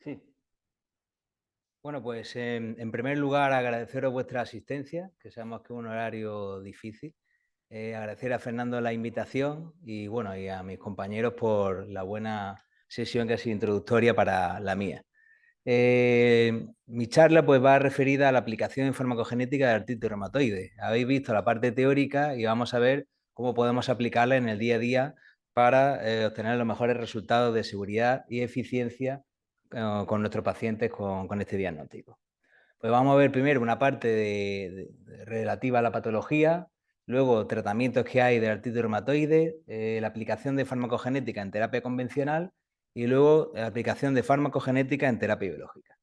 Sí. Bueno, pues en primer lugar agradeceros vuestra asistencia, que sabemos que es un horario difícil. Agradecer a Fernando la invitación y bueno, y a mis compañeros por la buena sesión que ha sido introductoria para la mía. Mi charla pues va referida a la aplicación en farmacogenética de artritis reumatoide. Habéis visto la parte teórica y vamos a ver cómo podemos aplicarla en el día a día para obtener los mejores resultados de seguridad y eficiencia con nuestros pacientes con este diagnóstico. Pues vamos a ver primero una parte relativa a la patología, luego tratamientos que hay de artritis reumatoide, la aplicación de farmacogenética en terapia convencional y luego la aplicación de farmacogenética en terapia biológica.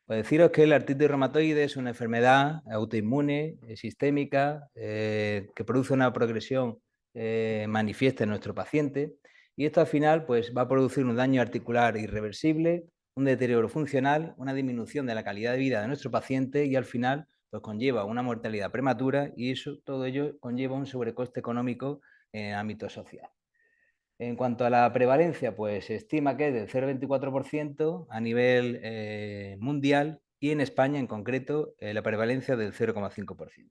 Pues deciros que la artritis reumatoide es una enfermedad autoinmune, sistémica, que produce una progresión manifiesta en nuestro paciente y esto al final pues, va a producir un daño articular irreversible, un deterioro funcional, una disminución de la calidad de vida de nuestro paciente y al final pues, conlleva una mortalidad prematura y todo ello conlleva un sobrecoste económico en el ámbito social. En cuanto a la prevalencia, pues se estima que es del 0,24% a nivel mundial y en España en concreto la prevalencia del 0,5%.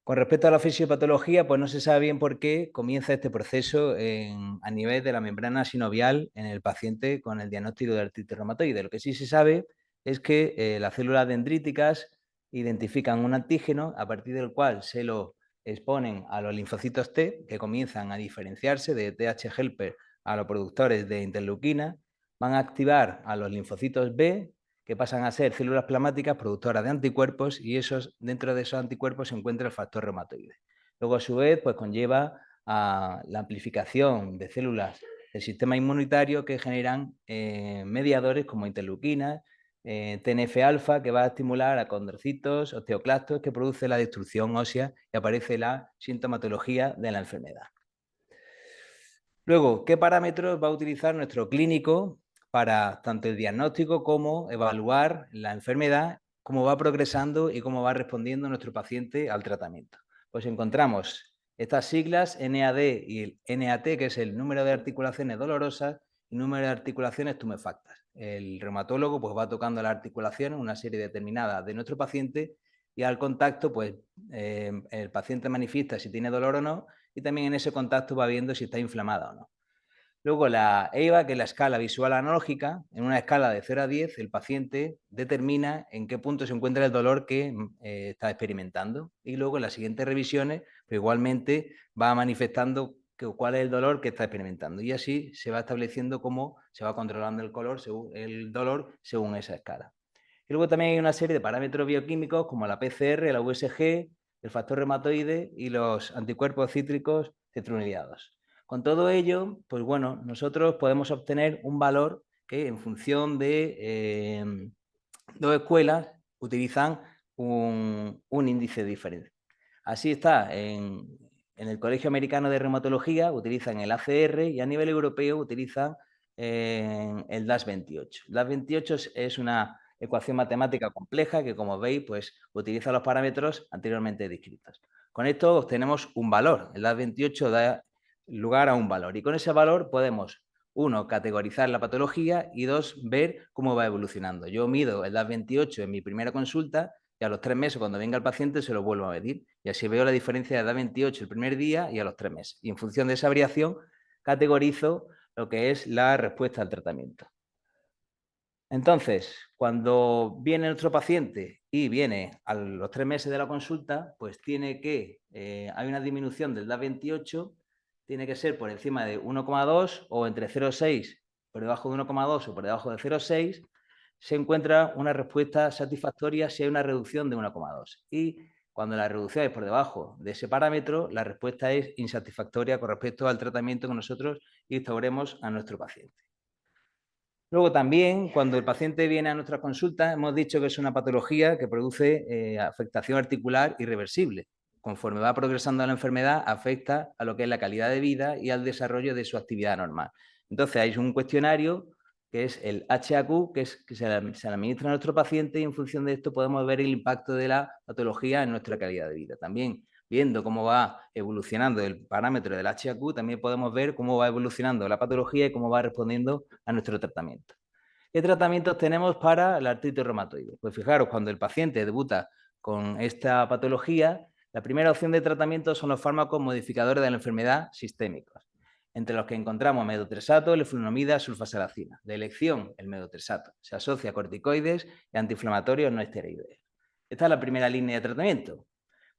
Con respecto a la fisiopatología, pues no se sabe bien por qué comienza este proceso a nivel de la membrana sinovial en el paciente con el diagnóstico de artritis reumatoide. Lo que sí se sabe es que las células dendríticas identifican un antígeno a partir del cual se lo exponen a los linfocitos T, que comienzan a diferenciarse de TH helper a los productores de interleuquina, van a activar a los linfocitos B, que pasan a ser células plasmáticas productoras de anticuerpos y dentro de esos anticuerpos se encuentra el factor reumatoide. Luego, a su vez, pues conlleva a la amplificación de células del sistema inmunitario que generan mediadores como interleuquinas, TNF-alfa, que va a estimular a condrocitos, osteoclastos, que produce la destrucción ósea y aparece la sintomatología de la enfermedad. Luego, ¿qué parámetros va a utilizar nuestro clínico para tanto el diagnóstico como evaluar la enfermedad, cómo va progresando y cómo va respondiendo nuestro paciente al tratamiento? Pues encontramos estas siglas NAD y el NAT, que es el número de articulaciones dolorosas y número de articulaciones tumefactas. El reumatólogo pues, va tocando las articulaciones, una serie determinada de nuestro paciente, y al contacto, pues el paciente manifiesta si tiene dolor o no, y también en ese contacto va viendo si está inflamada o no. Luego la EVA, que es la escala visual analógica, en una escala de 0 a 10, el paciente determina en qué punto se encuentra el dolor que está experimentando. Y luego en las siguientes revisiones, pues igualmente va manifestando cuál es el dolor que está experimentando. Y así se va estableciendo cómo se va controlando el dolor según esa escala. Y luego también hay una serie de parámetros bioquímicos como la PCR, la USG, el factor reumatoide y los anticuerpos cítricos citrulinidados. Con todo ello, pues bueno, nosotros podemos obtener un valor que en función de dos escuelas utilizan un índice diferente. Así está en el Colegio Americano de Reumatología, utilizan el ACR y a nivel europeo utilizan el DAS28. El DAS28 es una ecuación matemática compleja que, como veis, pues utiliza los parámetros anteriormente descritos. Con esto obtenemos un valor. El DAS28 da lugar a un valor y con ese valor podemos, uno, categorizar la patología y dos, ver cómo va evolucionando. Yo mido el DAS28 en mi primera consulta y a los 3 meses, cuando venga el paciente, se lo vuelvo a medir. Y así veo la diferencia de DAS28 el primer día y a los 3 meses. Y en función de esa variación, categorizo lo que es la respuesta al tratamiento. Entonces, cuando viene nuestro paciente y viene a los 3 meses de la consulta, pues hay una disminución del DAS28, tiene que ser por encima de 1,2 o entre 0,6 por debajo de 1,2 o por debajo de 0,6, se encuentra una respuesta satisfactoria si hay una reducción de 1,2. Y cuando la reducción es por debajo de ese parámetro, la respuesta es insatisfactoria con respecto al tratamiento que nosotros instauremos a nuestro paciente. Luego también, cuando el paciente viene a nuestra consulta, hemos dicho que es una patología que produce afectación articular irreversible. Conforme va progresando la enfermedad, afecta a lo que es la calidad de vida y al desarrollo de su actividad normal. Entonces, hay un cuestionario que es el HAQ, que se le administra a nuestro paciente y en función de esto podemos ver el impacto de la patología en nuestra calidad de vida. También, viendo cómo va evolucionando el parámetro del HAQ, también podemos ver cómo va evolucionando la patología y cómo va respondiendo a nuestro tratamiento. ¿Qué tratamientos tenemos para la artritis reumatoide? Pues fijaros, cuando el paciente debuta con esta patología, la primera opción de tratamiento son los fármacos modificadores de la enfermedad sistémicos, entre los que encontramos metotresato, leflunomida, sulfasalazina. De elección, el metotresato. Se asocia a corticoides y antiinflamatorios no esteroideos. Esta es la primera línea de tratamiento.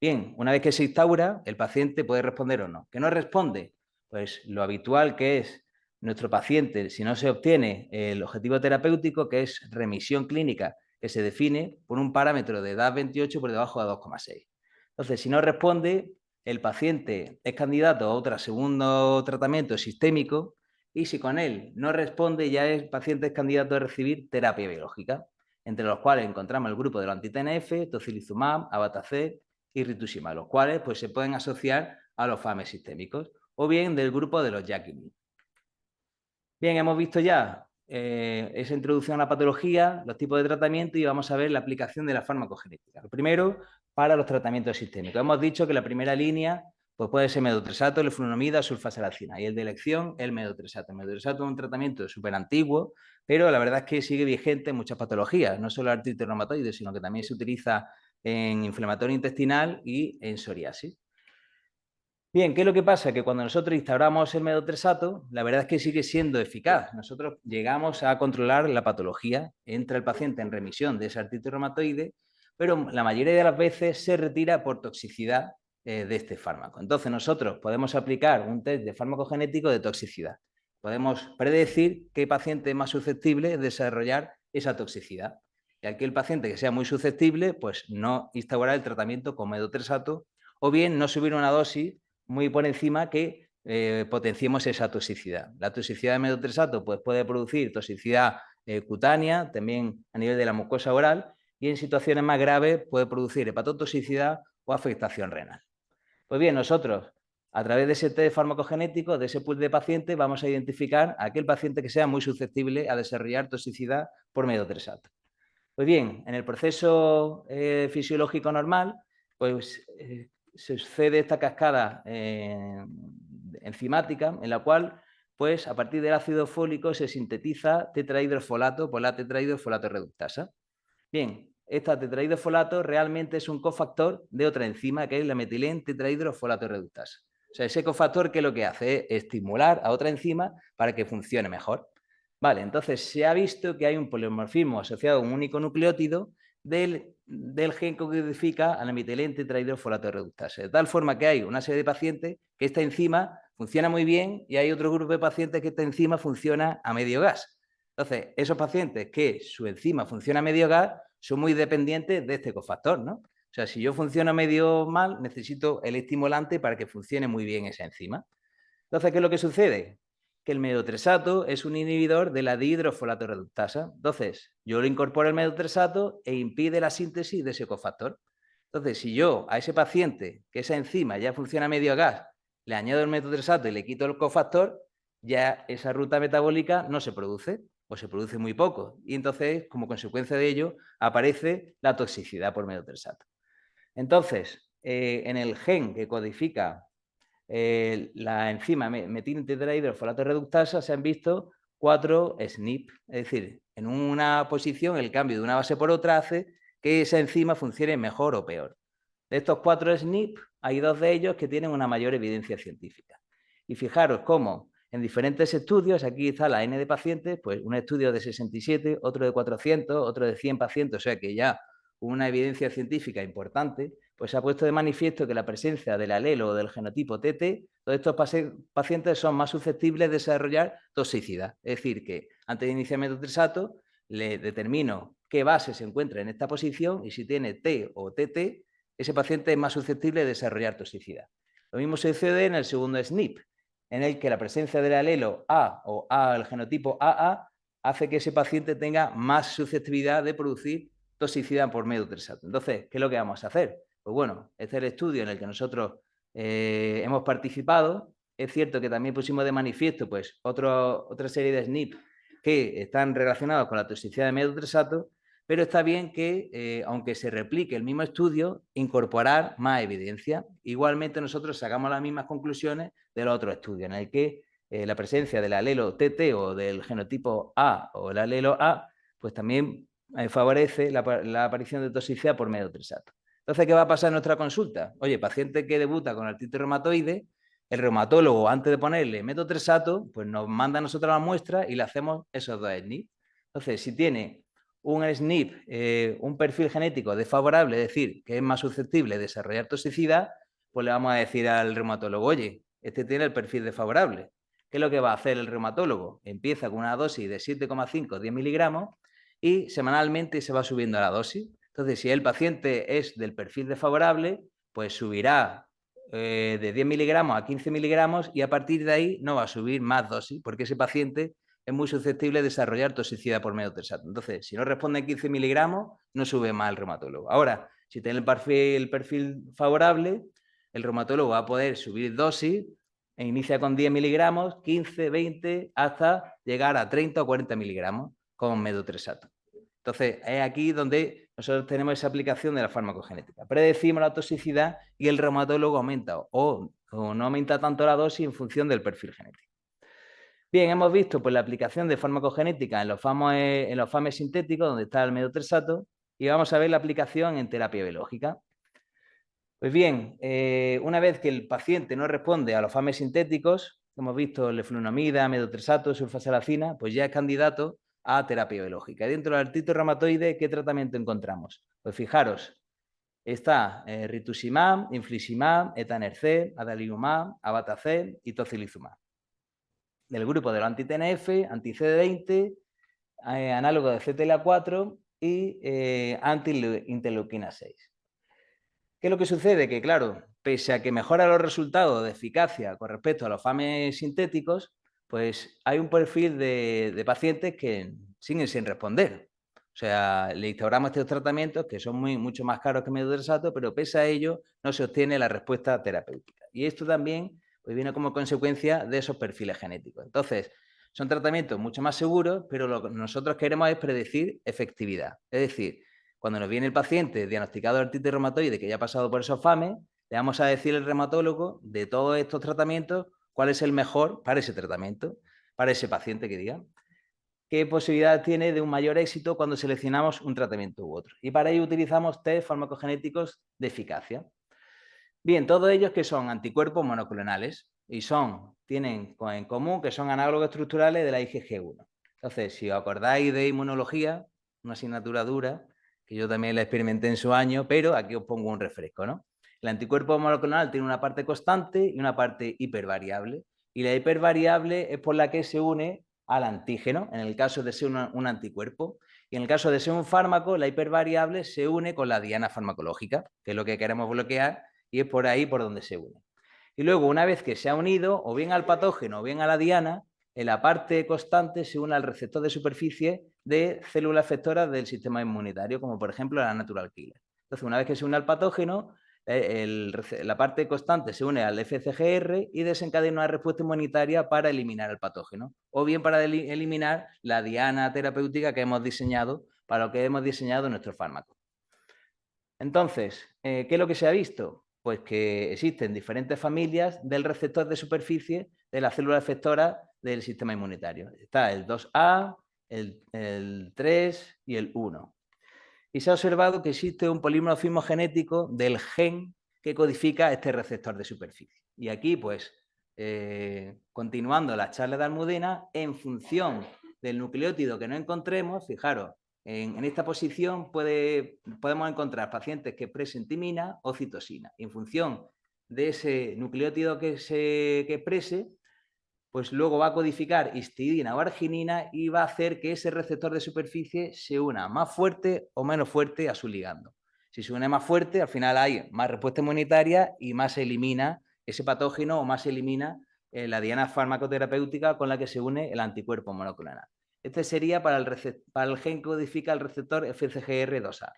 Bien, una vez que se instaura, el paciente puede responder o no. ¿Que no responde? Pues lo habitual que es nuestro paciente, si no se obtiene el objetivo terapéutico, que es remisión clínica, que se define por un parámetro de edad 28 por debajo de 2,6. Entonces, si no responde, el paciente es candidato a otro segundo tratamiento sistémico y si con él no responde, ya el paciente es candidato a recibir terapia biológica, entre los cuales encontramos el grupo de los anti-TNF, tocilizumab, abatacept y rituximab, los cuales pues, se pueden asociar a los FAMES sistémicos, o bien del grupo de los JAK-inhibitores. Bien, hemos visto ya esa introducción a la patología, los tipos de tratamiento y vamos a ver la aplicación de la farmacogenética. Lo primero, para los tratamientos sistémicos. Hemos dicho que la primera línea pues puede ser metotresato, leflunomida, sulfasalazina y el de elección, el metotresato. El metotresato es un tratamiento súper antiguo, pero la verdad es que sigue vigente en muchas patologías, no solo artritis reumatoide, sino que también se utiliza en inflamatorio intestinal y en psoriasis. Bien, ¿qué es lo que pasa? Que cuando nosotros instauramos el metotresato, la verdad es que sigue siendo eficaz. Nosotros llegamos a controlar la patología, entra el paciente en remisión de esa artritis reumatoide, pero la mayoría de las veces se retira por toxicidad de este fármaco. Entonces nosotros podemos aplicar un test de farmacogenético de toxicidad. Podemos predecir qué paciente es más susceptible de desarrollar esa toxicidad. Y aquel paciente que sea muy susceptible, pues no instaurar el tratamiento con metotresato o bien no subir una dosis muy por encima que potenciemos esa toxicidad. La toxicidad de metotresato pues, puede producir toxicidad cutánea, también a nivel de la mucosa oral, y en situaciones más graves puede producir hepatotoxicidad o afectación renal. Pues bien, nosotros, a través de ese test farmacogenético, de ese pool de pacientes, vamos a identificar a aquel paciente que sea muy susceptible a desarrollar toxicidad por metotresato. Pues bien, en el proceso fisiológico normal, pues se sucede esta cascada enzimática en la cual, pues a partir del ácido fólico se sintetiza tetrahidrofolato por la tetrahidrofolato reductasa. Bien, esta tetrahidrofolato realmente es un cofactor de otra enzima que es la metilén tetrahidrofolato reductasa. O sea, ese cofactor que lo que hace es estimular a otra enzima para que funcione mejor. Vale, entonces se ha visto que hay un polimorfismo asociado a un único nucleótido del gen que codifica a la metilén tetrahidrofolato reductasa. De tal forma que hay una serie de pacientes que esta enzima funciona muy bien y hay otro grupo de pacientes que esta enzima funciona a medio gas. Entonces, esos pacientes que su enzima funciona a medio gas son muy dependientes de este cofactor, ¿no? O sea, si yo funciono medio mal, necesito el estimulante para que funcione muy bien esa enzima. Entonces, ¿qué es lo que sucede? Que el metotresato es un inhibidor de la dihidrofolato reductasa. Entonces, yo le incorporo el metotresato e impide la síntesis de ese cofactor. Entonces, si yo a ese paciente, que esa enzima ya funciona a medio gas, le añado el metotresato y le quito el cofactor, ya esa ruta metabólica no se produce o se produce muy poco. Y entonces, como consecuencia de ello, aparece la toxicidad por metotresato. Entonces, en el gen que codifica la enzima metiltetrahidrofolato reductasa se han visto 4 SNP, es decir, en una posición el cambio de una base por otra hace que esa enzima funcione mejor o peor. De estos 4 SNP, hay 2 de ellos que tienen una mayor evidencia científica. Y fijaros cómo en diferentes estudios, aquí está la N de pacientes, pues un estudio de 67, otro de 400, otro de 100 pacientes, o sea que ya una evidencia científica importante, pues se ha puesto de manifiesto que la presencia del alelo o del genotipo TT, todos estos pacientes son más susceptibles de desarrollar toxicidad. Es decir, que antes de iniciar metotresato, le determino qué base se encuentra en esta posición y si tiene T o TT, ese paciente es más susceptible de desarrollar toxicidad. Lo mismo sucede en el segundo SNP, en el que la presencia del alelo A o A, el genotipo AA, hace que ese paciente tenga más susceptibilidad de producir toxicidad por metotresato. Entonces, ¿qué es lo que vamos a hacer? Pues bueno, este es el estudio en el que nosotros hemos participado. Es cierto que también pusimos de manifiesto pues, otra serie de SNP que están relacionados con la toxicidad de metotresato, pero está bien que, aunque se replique el mismo estudio, incorporar más evidencia. Igualmente nosotros sacamos las mismas conclusiones de los otros estudios, en el que la presencia del alelo TT o del genotipo A o el alelo A, pues también favorece la aparición de toxicidad por metotrexato. Entonces, ¿qué va a pasar en nuestra consulta? Oye, paciente que debuta con artritis reumatoide, el reumatólogo, antes de ponerle metotrexato, pues nos manda a nosotros la muestra y le hacemos esos 2 SNP. Entonces, si tiene un SNP, un perfil genético desfavorable, es decir, que es más susceptible de desarrollar toxicidad, pues le vamos a decir al reumatólogo, oye, este tiene el perfil desfavorable. ¿Qué es lo que va a hacer el reumatólogo? Empieza con una dosis de 7,5, 10 miligramos y semanalmente se va subiendo a la dosis. Entonces, si el paciente es del perfil desfavorable, pues subirá de 10 miligramos a 15 miligramos y a partir de ahí no va a subir más dosis porque ese paciente es muy susceptible de desarrollar toxicidad por metotrexato. Entonces, si no responde en 15 miligramos, no sube más el reumatólogo. Ahora, si tiene el perfil favorable, el reumatólogo va a poder subir dosis e inicia con 10 miligramos, 15, 20, hasta llegar a 30 o 40 miligramos con metotrexato. Entonces, es aquí donde nosotros tenemos esa aplicación de la farmacogenética. Predecimos la toxicidad y el reumatólogo aumenta o no aumenta tanto la dosis en función del perfil genético. Bien, hemos visto pues, la aplicación de farmacogenética en los FAMES sintéticos, donde está el metotrexato, y vamos a ver la aplicación en terapia biológica. Pues bien, una vez que el paciente no responde a los FAMES sintéticos, hemos visto leflunomida, metotrexato, sulfasalacina, pues ya es candidato a terapia biológica. Y dentro del artritis reumatoide, ¿qué tratamiento encontramos? Pues fijaros, está rituximab, infliximab, etanercept, adalimumab, abatacept y tocilizumab. Del grupo de los anti-TNF, anti-CD20, análogo de CTLA4 y anti-interleuquina 6. ¿Qué es lo que sucede? Que, claro, pese a que mejora los resultados de eficacia con respecto a los FAMES sintéticos, pues hay un perfil de pacientes que siguen sin responder. O sea, le instauramos estos tratamientos que son mucho más caros que metotrexato, pero pese a ello no se obtiene la respuesta terapéutica. Y esto también pues, viene como consecuencia de esos perfiles genéticos. Entonces, son tratamientos mucho más seguros, pero lo que nosotros queremos es predecir efectividad. Es decir, cuando nos viene el paciente diagnosticado de artritis reumatoide que ya ha pasado por esos FAMES, le vamos a decir al reumatólogo de todos estos tratamientos cuál es el mejor para ese tratamiento, para ese paciente que diga. ¿Qué posibilidad tiene de un mayor éxito cuando seleccionamos un tratamiento u otro? Y para ello utilizamos test farmacogenéticos de eficacia. Bien, todos ellos que son anticuerpos monoclonales y tienen en común que son análogos estructurales de la IgG1. Entonces, si os acordáis de inmunología, una asignatura dura, que yo también la experimenté en su año, pero aquí os pongo un refresco, ¿no? El anticuerpo monoclonal tiene una parte constante y una parte hipervariable. Y la hipervariable es por la que se une al antígeno, en el caso de ser un anticuerpo. Y en el caso de ser un fármaco, la hipervariable se une con la diana farmacológica, que es lo que queremos bloquear, y es por ahí por donde se une. Y luego, una vez que se ha unido, o bien al patógeno o bien a la diana, en la parte constante se une al receptor de superficie de células efectoras del sistema inmunitario, como por ejemplo la natural killer. Entonces, una vez que se une al patógeno, la parte constante se une al FCGR y desencadena una respuesta inmunitaria para eliminar el patógeno, o bien para eliminar la diana terapéutica que hemos diseñado para lo que hemos diseñado nuestro fármaco. Entonces, ¿qué es lo que se ha visto? Pues que existen diferentes familias del receptor de superficie de la célula efectora del sistema inmunitario. Está el 2A, el 3 y el 1. Y se ha observado que existe un polimorfismo genético del gen que codifica este receptor de superficie. Y aquí, pues, continuando la charla de Almudena, en función del nucleótido que no encontremos, fijaros, en esta posición podemos encontrar pacientes que expresen timina o citosina. En función de ese nucleótido que exprese, pues luego va a codificar histidina o arginina y va a hacer que ese receptor de superficie se una más fuerte o menos fuerte a su ligando. Si se une más fuerte, al final hay más respuesta inmunitaria y más se elimina ese patógeno o más se elimina la diana farmacoterapéutica con la que se une el anticuerpo monoclonal. Este sería para el gen que codifica el receptor FCGR2A.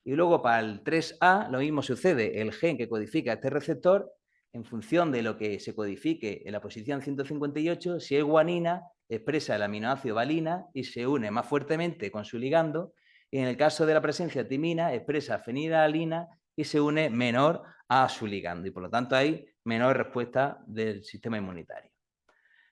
Y luego para el 3A lo mismo sucede, el gen que codifica este receptor, en función de lo que se codifique en la posición 158, si es guanina, expresa el aminoácido valina y se une más fuertemente con su ligando, y en el caso de la presencia de timina, expresa fenilalanina y se une menor a su ligando, y por lo tanto hay menor respuesta del sistema inmunitario.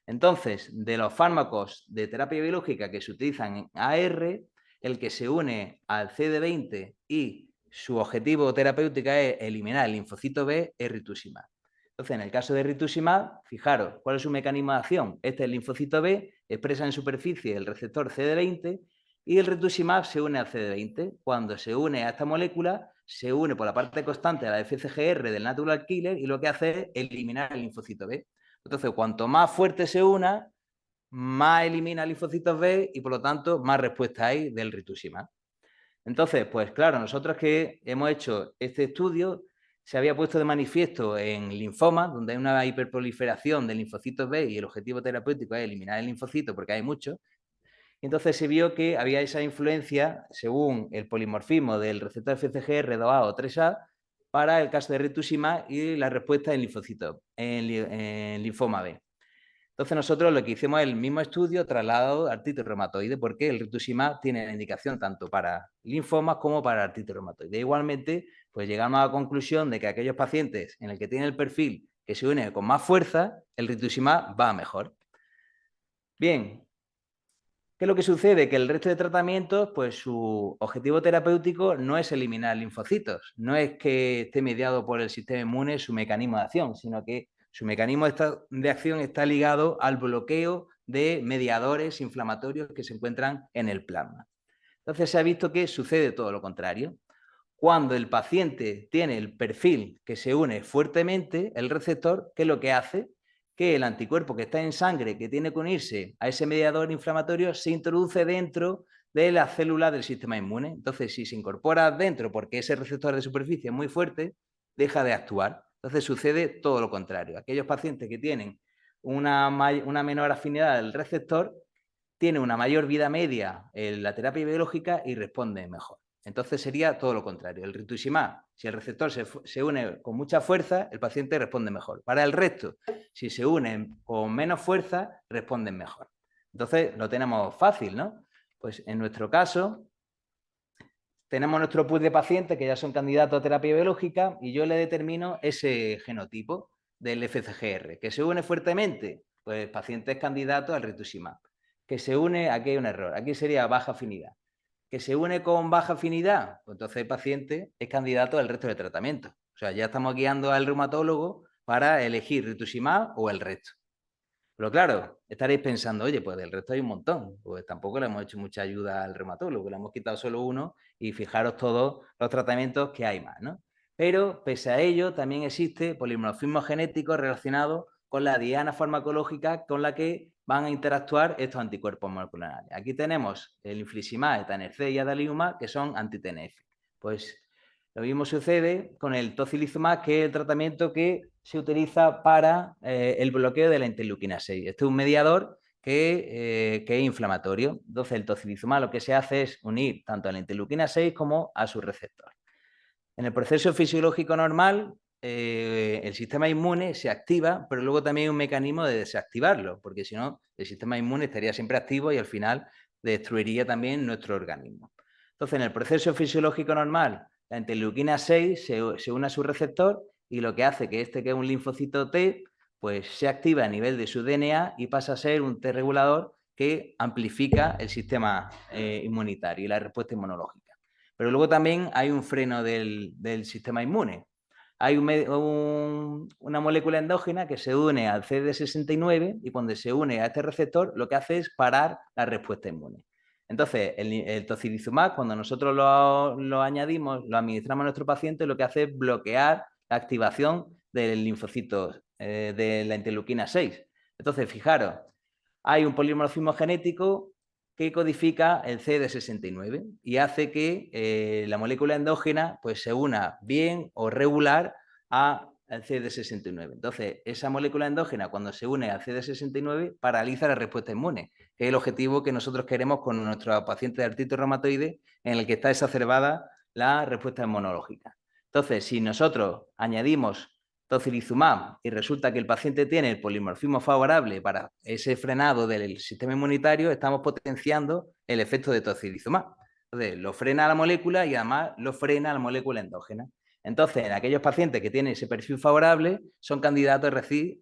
Entonces, de los fármacos de terapia biológica que se utilizan en AR, el que se une al CD20 y su objetivo terapéutico es eliminar el linfocito B es rituximab. Entonces, en el caso de rituximab, fijaros, ¿cuál es su mecanismo de acción? Este es el linfocito B, expresa en superficie el receptor CD20 y el rituximab se une al CD20. Cuando se une a esta molécula, se une por la parte constante a la FCGR del natural killer y lo que hace es eliminar el linfocito B. Entonces, cuanto más fuerte se una, más elimina linfocitos B y por lo tanto más respuesta hay del rituximab. Entonces, pues claro, nosotros que hemos hecho este estudio, se había puesto de manifiesto en linfoma, donde hay una hiperproliferación de linfocitos B y el objetivo terapéutico es eliminar el linfocito porque hay muchos. Entonces se vio que había esa influencia, según el polimorfismo del receptor FCGR2A o 3A, para el caso de rituximab y la respuesta en linfocitos, en linfoma B. Entonces nosotros lo que hicimos es el mismo estudio trasladado a artritis reumatoide, porque el rituximab tiene la indicación tanto para linfomas como para artritis reumatoide. Igualmente, pues llegamos a la conclusión de que aquellos pacientes en el que tiene el perfil que se une con más fuerza, el rituximab va mejor. Bien, ¿qué es lo que sucede? Que el resto de tratamientos, pues su objetivo terapéutico no es eliminar linfocitos, no es que esté mediado por el sistema inmune su mecanismo de acción, sino que su mecanismo de acción está ligado al bloqueo de mediadores inflamatorios que se encuentran en el plasma. Entonces se ha visto que sucede todo lo contrario. Cuando el paciente tiene el perfil que se une fuertemente, el receptor, ¿qué es lo que hace? Que el anticuerpo que está en sangre, que tiene que unirse a ese mediador inflamatorio, se introduce dentro de las células del sistema inmune. Entonces, si se incorpora dentro porque ese receptor de superficie es muy fuerte, deja de actuar. Entonces sucede todo lo contrario. Aquellos pacientes que tienen una menor afinidad del receptor tienen una mayor vida media en la terapia biológica y responden mejor. Entonces sería todo lo contrario. El rituximab, si el receptor se une con mucha fuerza, el paciente responde mejor. Para el resto, si se unen con menos fuerza, responden mejor. Entonces lo tenemos fácil, ¿no? Pues en nuestro caso, tenemos nuestro pool de pacientes que ya son candidatos a terapia biológica y yo le determino ese genotipo del FCGR. ¿Que se une fuertemente? Pues pacientes candidatos al rituximab. Que se une, aquí hay un error, aquí sería baja afinidad. Que se une con baja afinidad, pues entonces el paciente es candidato al resto de tratamientos. O sea, ya estamos guiando al reumatólogo para elegir rituximab o el resto. Pero claro, estaréis pensando, oye, pues del resto hay un montón. Pues tampoco le hemos hecho mucha ayuda al reumatólogo, le hemos quitado solo uno y fijaros todos los tratamientos que hay más, ¿no? Pero pese a ello, también existe polimorfismo genético relacionado con la diana farmacológica con la que van a interactuar estos anticuerpos moleculares. Aquí tenemos el infliximab, etanercept y adalimumab, que son anti-TNF. Pues lo mismo sucede con el tocilizumab, que es el tratamiento que se utiliza para el bloqueo de la interleuquina 6. Este es un mediador que es inflamatorio. Entonces, el tocilizumab lo que se hace es unir tanto a la interleuquina 6 como a su receptor. En el proceso fisiológico normal, el sistema inmune se activa, pero luego también hay un mecanismo de desactivarlo, porque si no, el sistema inmune estaría siempre activo y al final destruiría también nuestro organismo. Entonces, en el proceso fisiológico normal, la interleuquina 6 se une a su receptor y lo que hace que este, que es un linfocito T, pues se activa a nivel de su DNA y pasa a ser un T regulador que amplifica el sistema inmunitario y la respuesta inmunológica. Pero luego también hay un freno del sistema inmune. Hay una molécula endógena que se une al CD69 y cuando se une a este receptor lo que hace es parar la respuesta inmune. Entonces, el tocilizumab, cuando nosotros lo añadimos, lo administramos a nuestro paciente, lo que hace es bloquear la activación del linfocito de la interleuquina 6. Entonces, fijaros, hay un polimorfismo genético que codifica el CD69 y hace que la molécula endógena pues, se una bien o regular al CD69. Entonces, esa molécula endógena, cuando se une al CD69, paraliza la respuesta inmune, que es el objetivo que nosotros queremos con nuestros pacientes de artritis reumatoide, en el que está exacerbada la respuesta inmunológica. Entonces, si nosotros añadimos tocilizumab y resulta que el paciente tiene el polimorfismo favorable para ese frenado del sistema inmunitario, estamos potenciando el efecto de tocilizumab. Entonces, lo frena la molécula y además lo frena la molécula endógena. Entonces, en aquellos pacientes que tienen ese perfil favorable, son candidatos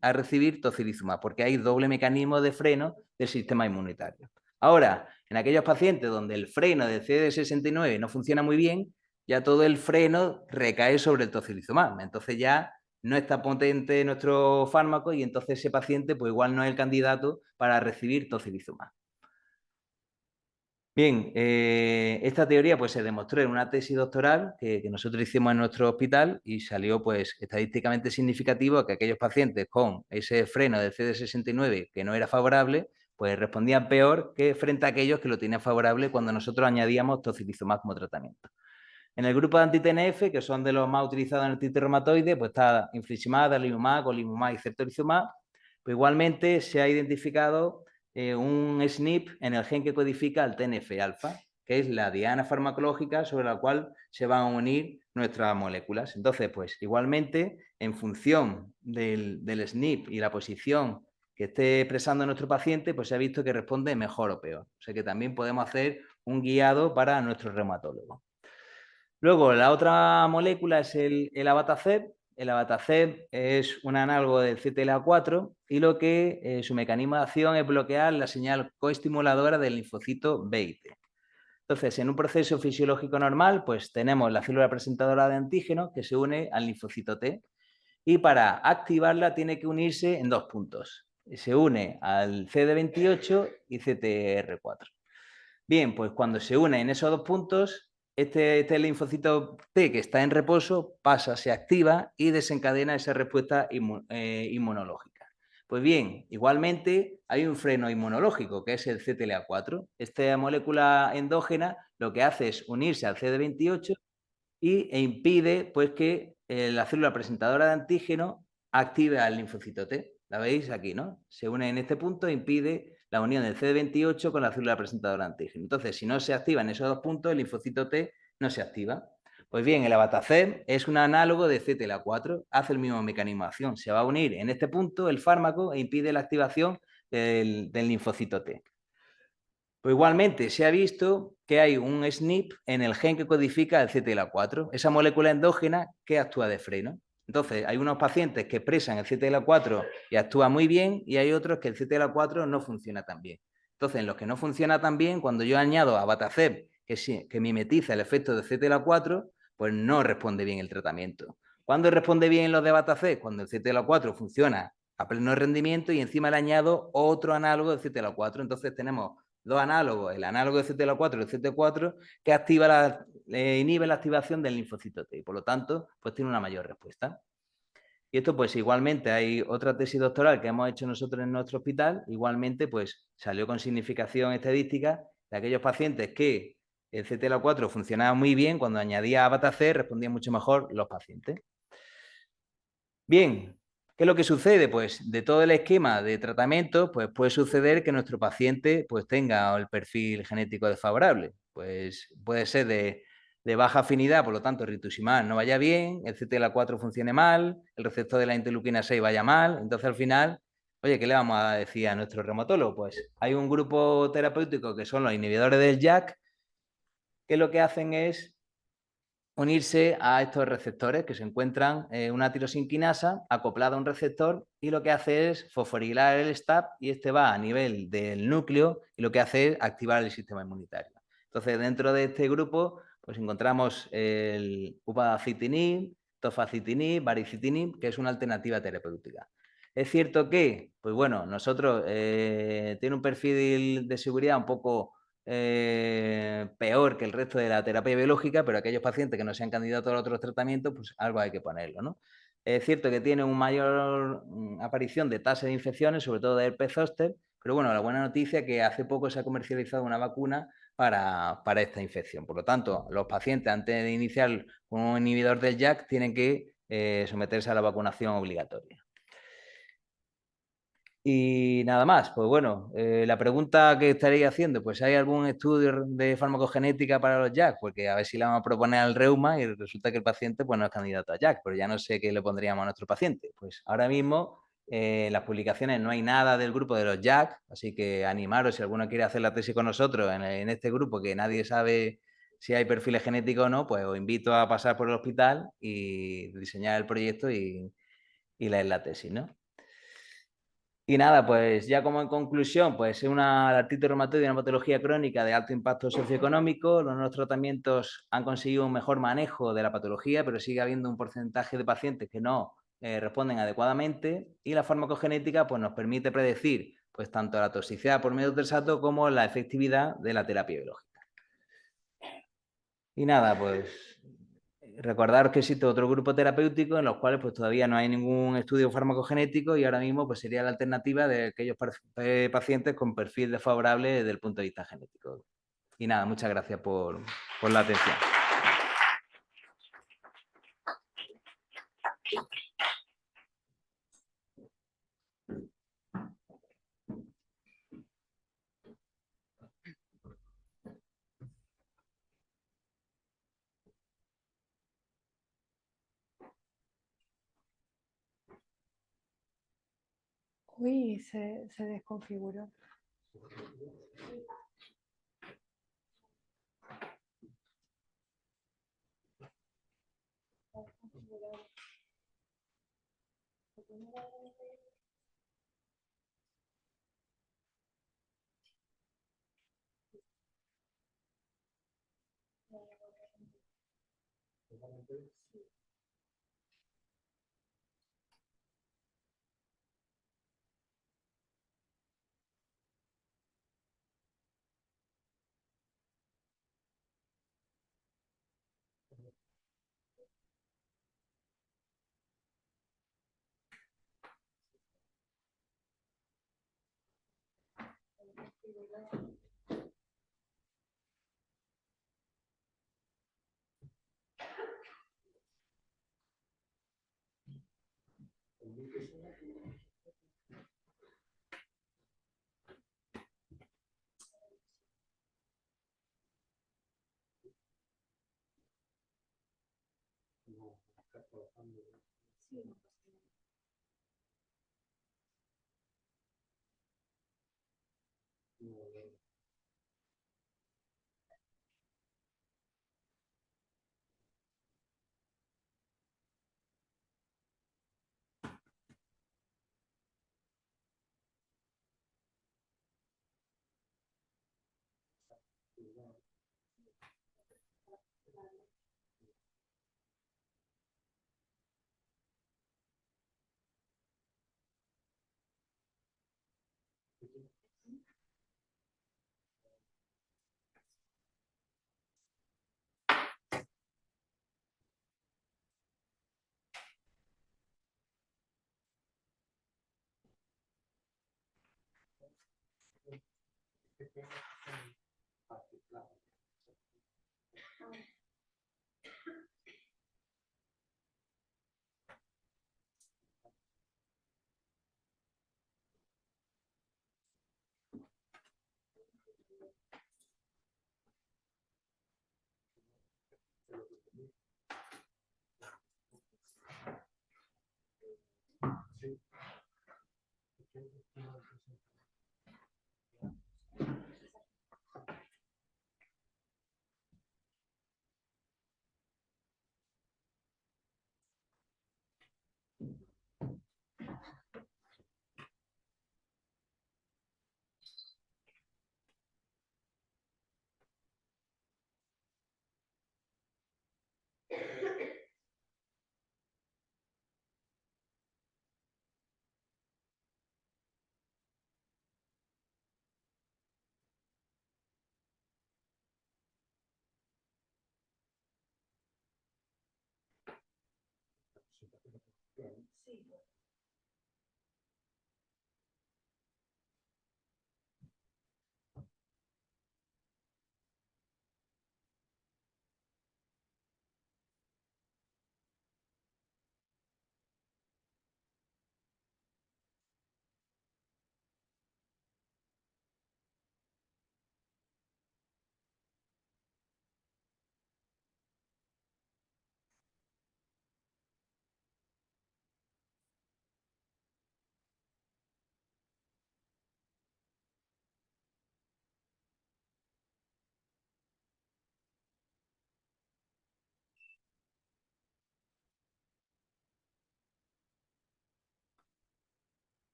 a recibir tocilizumab, porque hay doble mecanismo de freno del sistema inmunitario. Ahora, en aquellos pacientes donde el freno del CD69 no funciona muy bien, ya todo el freno recae sobre el tocilizumab. Entonces ya no está potente nuestro fármaco y entonces ese paciente pues igual no es el candidato para recibir tocilizumab. Bien, esta teoría pues se demostró en una tesis doctoral que nosotros hicimos en nuestro hospital y salió pues estadísticamente significativo que aquellos pacientes con ese freno del CD69 que no era favorable, pues respondían peor que frente a aquellos que lo tenían favorable cuando nosotros añadíamos tocilizumab como tratamiento. En el grupo de anti-TNF, que son de los más utilizados en artritis reumatoide, pues está infliximab, adalimumab, golimumab y ceftorizumab. Pues igualmente se ha identificado un SNP en el gen que codifica el TNF-alfa, que es la diana farmacológica sobre la cual se van a unir nuestras moléculas. Entonces, pues igualmente, en función del SNP y la posición que esté expresando nuestro paciente, pues se ha visto que responde mejor o peor. O sea que también podemos hacer un guiado para nuestro reumatólogo. Luego, la otra molécula es el abatacept. El abatacept es un análogo del CTLA4 y lo que su mecanismo de acción es bloquear la señal coestimuladora del linfocito B y T. Entonces, en un proceso fisiológico normal, pues tenemos la célula presentadora de antígeno que se une al linfocito T y para activarla tiene que unirse en dos puntos. Se une al CD28 y CTR4. Bien, pues cuando se une en esos dos puntos, este linfocito T que está en reposo pasa, se activa y desencadena esa respuesta inmunológica. Pues bien, igualmente hay un freno inmunológico que es el CTLA4. Esta molécula endógena lo que hace es unirse al CD28 e impide pues, que la célula presentadora de antígeno active al linfocito T. La veis aquí, ¿no? Se une en este punto e impide la unión del CD28 con la célula presentadora de antígeno. Entonces, si no se activan esos dos puntos, el linfocito T no se activa. Pues bien, el abatacept es un análogo de CTLA4, hace el mismo mecanismo de acción. Se va a unir en este punto el fármaco e impide la activación del linfocito T. Pues igualmente se ha visto que hay un SNP en el gen que codifica el CTLA4, esa molécula endógena que actúa de freno. Entonces, hay unos pacientes que expresan el CTLA4 y actúa muy bien y hay otros que el CTLA4 no funciona tan bien. Entonces, en los que no funciona tan bien, cuando yo añado abatacept que mimetiza el efecto de CTLA4, pues no responde bien el tratamiento. ¿Cuándo responde bien los de abatacept? Cuando el CTLA4 funciona a pleno rendimiento y encima le añado otro análogo de CTLA4. Entonces tenemos dos análogos, el análogo de CTLA4 y el CT4, que inhibe la activación del linfocito T y por lo tanto pues tiene una mayor respuesta. Y esto pues igualmente hay otra tesis doctoral que hemos hecho nosotros en nuestro hospital, igualmente pues salió con significación estadística de aquellos pacientes que el CTLA4 funcionaba muy bien, cuando añadía abatacept respondían mucho mejor los pacientes. Bien, ¿qué es lo que sucede? Pues de todo el esquema de tratamiento, pues puede suceder que nuestro paciente pues tenga el perfil genético desfavorable. Pues puede ser de baja afinidad, por lo tanto, el rituximab no vaya bien, el CTLA4 funcione mal, el receptor de la interleuquina 6 vaya mal. Entonces, al final, oye, ¿qué le vamos a decir a nuestro reumatólogo? Pues hay un grupo terapéutico que son los inhibidores del JAK, que lo que hacen es unirse a estos receptores que se encuentran una tirosinquinasa acoplada a un receptor y lo que hace es fosforilar el STAP y este va a nivel del núcleo y lo que hace es activar el sistema inmunitario. Entonces, dentro de este grupo, pues encontramos el upadacitinib, tofacitinib, baricitinib, que es una alternativa terapéutica. Es cierto que, pues bueno, nosotros tiene un perfil de seguridad un poco peor que el resto de la terapia biológica, pero aquellos pacientes que no sean candidatos a otros tratamientos, pues algo hay que ponerlo, ¿no? Es cierto que tiene una mayor aparición de tasas de infecciones, sobre todo de herpes zóster, pero bueno, la buena noticia es que hace poco se ha comercializado una vacuna para esta infección. Por lo tanto, los pacientes antes de iniciar un inhibidor del JAK tienen que someterse a la vacunación obligatoria. Y nada más, pues bueno, la pregunta que estaréis haciendo, pues ¿hay algún estudio de farmacogenética para los JAK? Porque a ver si le vamos a proponer al reuma y resulta que el paciente pues no es candidato a JAK, pero ya no sé qué le pondríamos a nuestro paciente. Pues ahora mismo en las publicaciones no hay nada del grupo de los JAK, así que animaros si alguno quiere hacer la tesis con nosotros en este grupo que nadie sabe si hay perfiles genéticos o no, pues os invito a pasar por el hospital y diseñar el proyecto y leer la tesis, ¿no? Y nada, pues ya como en conclusión, pues es una artritis reumatoide, una patología crónica de alto impacto socioeconómico. Los nuevos tratamientos han conseguido un mejor manejo de la patología, pero sigue habiendo un porcentaje de pacientes que no responden adecuadamente, y la farmacogenética pues, nos permite predecir pues, tanto la toxicidad por medio del salto como la efectividad de la terapia biológica. Y nada, pues recordaros que existe otro grupo terapéutico en los cuales pues, todavía no hay ningún estudio farmacogenético, y ahora mismo pues, sería la alternativa de aquellos pacientes con perfil desfavorable desde el punto de vista genético. Y nada, muchas gracias por la atención. Uy, se desconfiguró.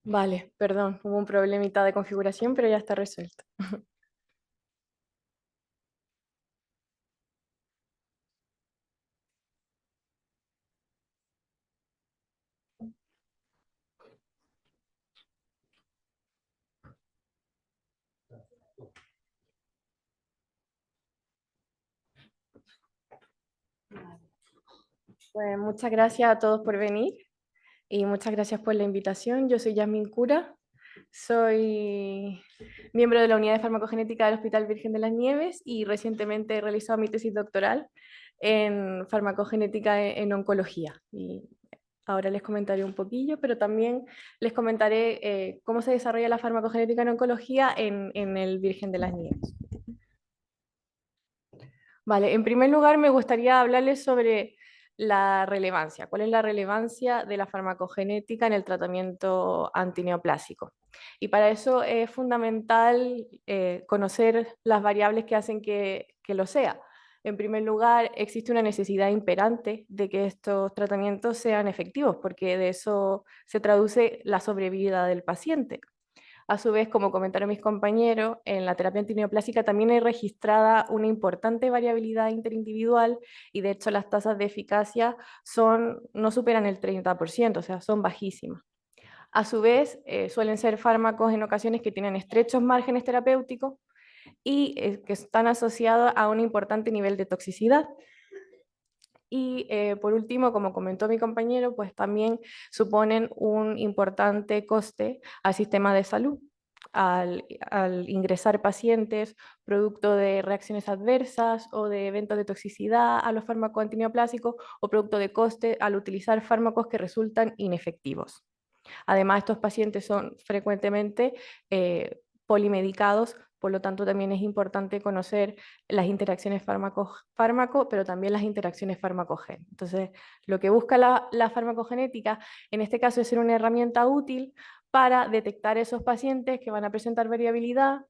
Vale, perdón, hubo un problemita de configuración, pero ya está resuelto. Pues muchas gracias a todos por venir y muchas gracias por la invitación. Yo soy Yasmin Cura, soy miembro de la Unidad de Farmacogenética del Hospital Virgen de las Nieves y recientemente he realizado mi tesis doctoral en farmacogenética en oncología. Y ahora les comentaré un poquillo, pero también les comentaré cómo se desarrolla la farmacogenética en oncología en el Virgen de las Nieves. Vale, en primer lugar me gustaría hablarles sobre la relevancia. ¿Cuál es la relevancia de la farmacogenética en el tratamiento antineoplásico? Y para eso es fundamental conocer las variables que hacen que lo sea. En primer lugar, existe una necesidad imperante de que estos tratamientos sean efectivos, porque de eso se traduce la sobrevida del paciente. A su vez, como comentaron mis compañeros, en la terapia antineoplásica también hay registrada una importante variabilidad interindividual y de hecho las tasas de eficacia no superan el 30%, o sea, son bajísimas. A su vez, suelen ser fármacos en ocasiones que tienen estrechos márgenes terapéuticos y que están asociados a un importante nivel de toxicidad. Y por último, como comentó mi compañero, pues también suponen un importante coste al sistema de salud. Al ingresar pacientes producto de reacciones adversas o de eventos de toxicidad a los fármacos antineoplásicos o producto de coste al utilizar fármacos que resultan inefectivos. Además, estos pacientes son frecuentemente polimedicados, por lo tanto también es importante conocer las interacciones fármaco, pero también las interacciones fármaco-gen. Entonces, lo que busca la farmacogenética en este caso es ser una herramienta útil para detectar esos pacientes que van a presentar variabilidad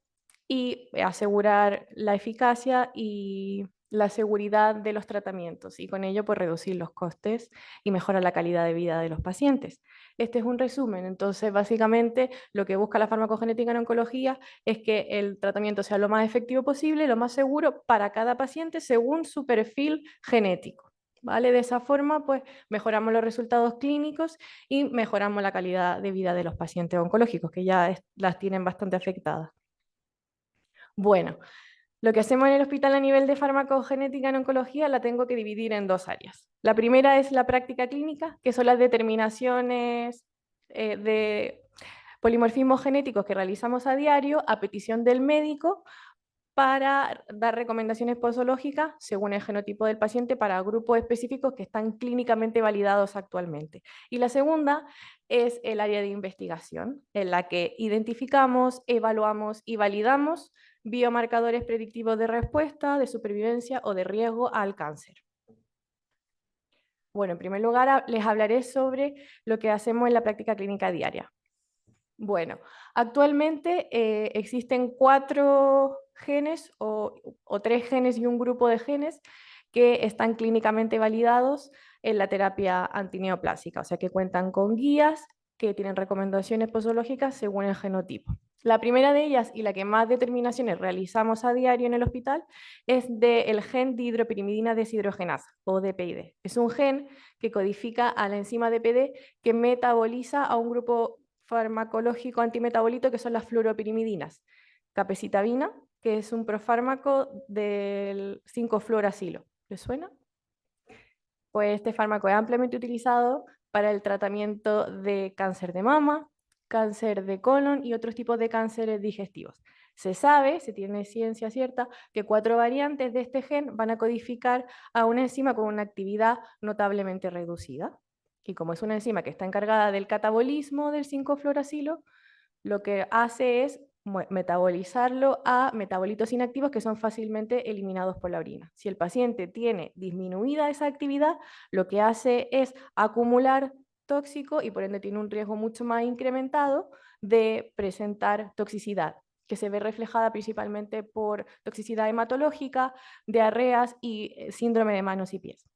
y asegurar la eficacia y la seguridad de los tratamientos y con ello pues reducir los costes y mejorar la calidad de vida de los pacientes. Este es un resumen, entonces básicamente lo que busca la farmacogenética en oncología es que el tratamiento sea lo más efectivo posible, lo más seguro para cada paciente según su perfil genético. ¿Vale? De esa forma, pues mejoramos los resultados clínicos y mejoramos la calidad de vida de los pacientes oncológicos, que ya las tienen bastante afectadas. Bueno, lo que hacemos en el hospital a nivel de farmacogenética en oncología la tengo que dividir en dos áreas. La primera es la práctica clínica, que son las determinaciones de polimorfismos genéticos que realizamos a diario a petición del médico para dar recomendaciones posológicas según el genotipo del paciente para grupos específicos que están clínicamente validados actualmente. Y la segunda es el área de investigación, en la que identificamos, evaluamos y validamos biomarcadores predictivos de respuesta, de supervivencia o de riesgo al cáncer. Bueno, en primer lugar les hablaré sobre lo que hacemos en la práctica clínica diaria. Bueno, actualmente existen 4 genes o 3 genes y un grupo de genes que están clínicamente validados en la terapia antineoplásica, o sea que cuentan con guías que tienen recomendaciones posológicas según el genotipo. La primera de ellas y la que más determinaciones realizamos a diario en el hospital es del gen dihidropirimidina deshidrogenasa o DPID. Es un gen que codifica a la enzima DPD que metaboliza a un grupo farmacológico antimetabolito que son las fluoropirimidinas. Capecitabina, que es un profármaco del 5-fluoracilo. ¿Les suena? Pues este fármaco es ampliamente utilizado para el tratamiento de cáncer de mama, cáncer de colon y otros tipos de cánceres digestivos. Se sabe, se tiene ciencia cierta, que 4 variantes de este gen van a codificar a una enzima con una actividad notablemente reducida. Y como es una enzima que está encargada del catabolismo del 5-fluoracilo, lo que hace es metabolizarlo a metabolitos inactivos que son fácilmente eliminados por la orina. Si el paciente tiene disminuida esa actividad, lo que hace es acumular tóxico y por ende tiene un riesgo mucho más incrementado de presentar toxicidad, que se ve reflejada principalmente por toxicidad hematológica, diarreas y síndrome de manos y pies.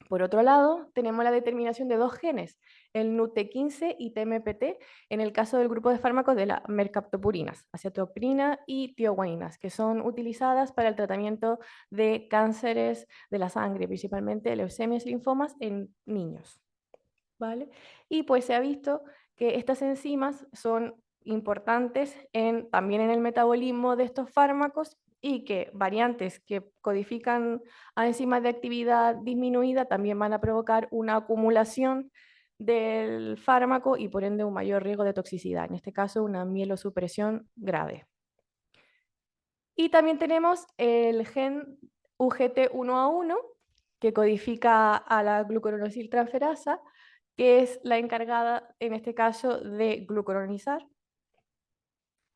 Por otro lado, tenemos la determinación de dos genes, el NUT15 y TMPT, en el caso del grupo de fármacos de las mercaptopurinas, acetoprina y tioguaninas, que son utilizadas para el tratamiento de cánceres de la sangre, principalmente leucemias y linfomas en niños. ¿Vale? Y pues se ha visto que estas enzimas son importantes también en el metabolismo de estos fármacos y que variantes que codifican a enzimas de actividad disminuida también van a provocar una acumulación del fármaco y por ende un mayor riesgo de toxicidad, en este caso una mielosupresión grave. Y también tenemos el gen UGT1A1 que codifica a la glucuronosiltransferasa, que es la encargada, en este caso, de glucuronizar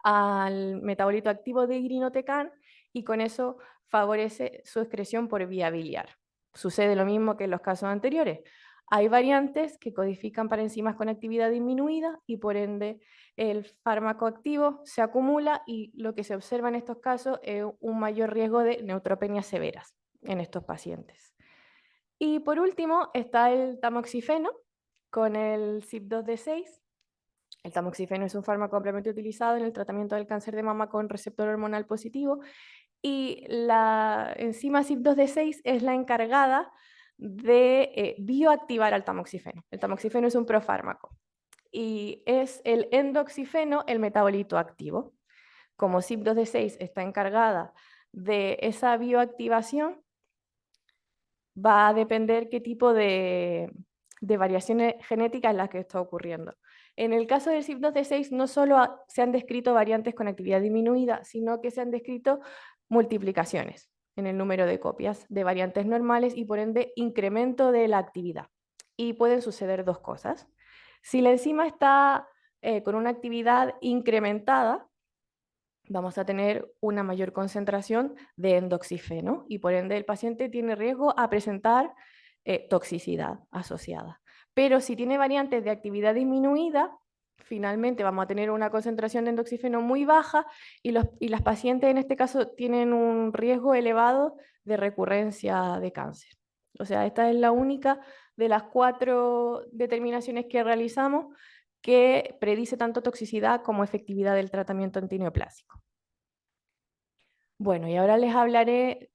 al metabolito activo de irinotecan y con eso favorece su excreción por vía biliar. Sucede lo mismo que en los casos anteriores. Hay variantes que codifican para enzimas con actividad disminuida y por ende el fármaco activo se acumula y lo que se observa en estos casos es un mayor riesgo de neutropenias severas en estos pacientes. Y por último está el tamoxifeno con el CYP2D6. El tamoxifeno es un fármaco ampliamente utilizado en el tratamiento del cáncer de mama con receptor hormonal positivo y la enzima CYP2D6 es la encargada de bioactivar al tamoxifeno. El tamoxifeno es un profármaco y es el endoxifeno el metabolito activo. Como CYP2D6 está encargada de esa bioactivación, va a depender qué tipo de variaciones genéticas en las que está ocurriendo. En el caso del CYP2D6 no solo se han descrito variantes con actividad disminuida, sino que se han descrito multiplicaciones en el número de copias de variantes normales y por ende incremento de la actividad. Y pueden suceder dos cosas. Si la enzima está con una actividad incrementada, vamos a tener una mayor concentración de endoxifeno y por ende el paciente tiene riesgo a presentar toxicidad asociada. Pero si tiene variantes de actividad disminuida, finalmente vamos a tener una concentración de endoxifeno muy baja y las pacientes en este caso tienen un riesgo elevado de recurrencia de cáncer. O sea, esta es la única de las 4 determinaciones que realizamos que predice tanto toxicidad como efectividad del tratamiento antineoplásico. Bueno, y ahora les hablaré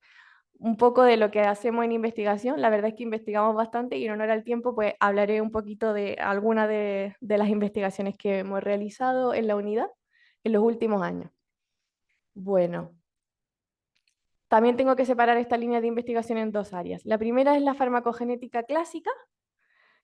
un poco de lo que hacemos en investigación. La verdad es que investigamos bastante y en honor al tiempo, pues hablaré un poquito de algunas de las investigaciones que hemos realizado en la unidad en los últimos años. Bueno, también tengo que separar esta línea de investigación en dos áreas. La primera es la farmacogenética clásica,